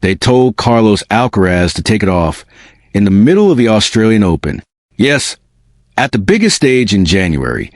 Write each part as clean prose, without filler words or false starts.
They told Carlos Alcaraz to take it off in the middle of the Australian Open. Yes, at the biggest stage in January,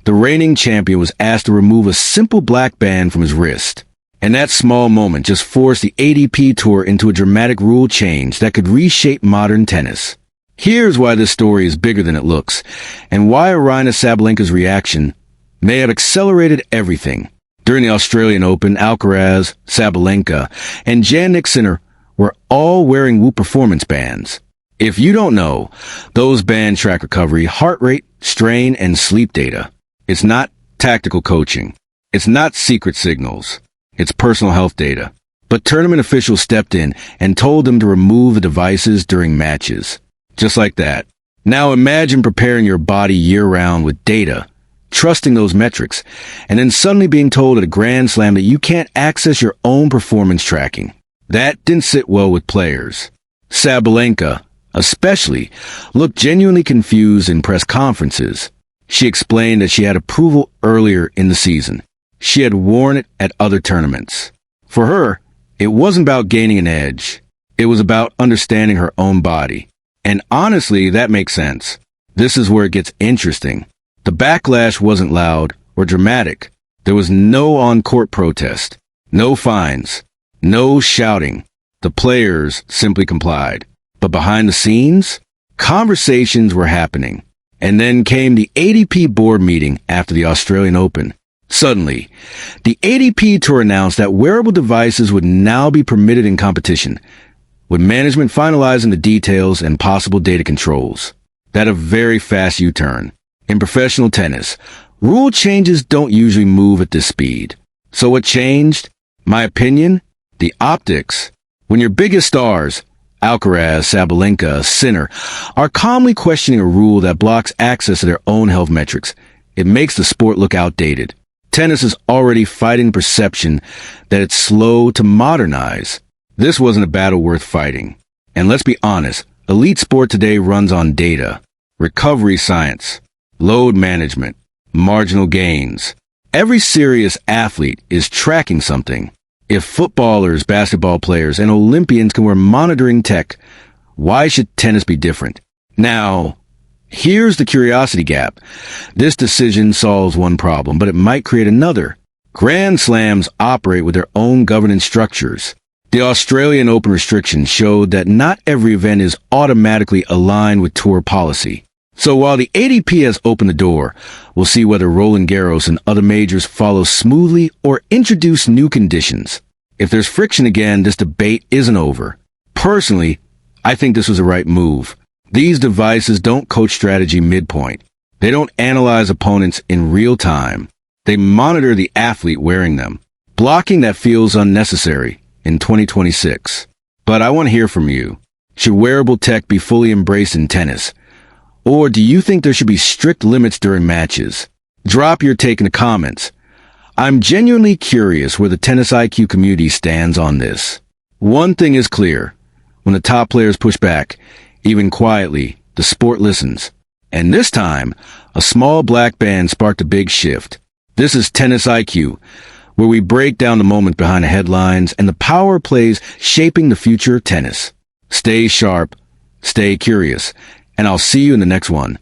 the reigning champion was asked to remove a simple black band from his wrist. And that small moment just forced the ATP Tour into a dramatic rule change that could reshape modern tennis. Here's why this story is bigger than it looks, and why Aryna Sabalenka's reaction may have accelerated everything. During the Australian Open, Alcaraz, Sabalenka, and Jannik Sinner were all wearing Whoop performance bands. If you don't know, those bands track recovery, heart rate, strain, and sleep data. It's not tactical coaching. It's not secret signals. It's personal health data. But tournament officials stepped in and told them to remove the devices during matches. Just like that. Now imagine preparing your body year-round with data, trusting those metrics, and then suddenly being told at a Grand Slam that you can't access your own performance tracking. That didn't sit well with players. Sabalenka, especially, looked genuinely confused in press conferences. She explained that she had approval earlier in the season. She had worn it at other tournaments. For her, it wasn't about gaining an edge. It was about understanding her own body. And honestly, that makes sense. This is where it gets interesting. The backlash wasn't loud or dramatic. There was no on-court protest, no fines, no shouting. The players simply complied. But behind the scenes, conversations were happening. And then came the ATP board meeting after the Australian Open. Suddenly, the ATP Tour announced that wearable devices would now be permitted in competition, with management finalizing the details and possible data controls. That a very fast U-turn. In professional tennis, rule changes don't usually move at this speed. So what changed? My opinion? The optics. When your biggest stars, Alcaraz, Sabalenka, Sinner, are calmly questioning a rule that blocks access to their own health metrics, it makes the sport look outdated. Tennis is already fighting perception that it's slow to modernize. This wasn't a battle worth fighting. And let's be honest, elite sport today runs on data, recovery science, load management, marginal gains. Every serious athlete is tracking something. If footballers, basketball players, and Olympians can wear monitoring tech, why should tennis be different? Now, here's the curiosity gap. This decision solves one problem, but it might create another. Grand Slams operate with their own governance structures. The Australian Open restrictions showed that not every event is automatically aligned with tour policy. So while the ATP has opened the door, we'll see whether Roland Garros and other majors follow smoothly or introduce new conditions. If there's friction again, this debate isn't over. Personally, I think this was the right move. These devices don't coach strategy midpoint. They don't analyze opponents in real time. They monitor the athlete wearing them. Blocking that feels unnecessary in 2026. But I want to hear from you. Should wearable tech be fully embraced in tennis? Or do you think there should be strict limits during matches? Drop your take in the comments. I'm genuinely curious where the TennisIQ community stands on this. One thing is clear. When the top players push back, even quietly, the sport listens. And this time, a small black band sparked a big shift. This is TennisIQ, where we break down the moment behind the headlines and the power plays shaping the future of tennis. Stay sharp, stay curious, and I'll see you in the next one.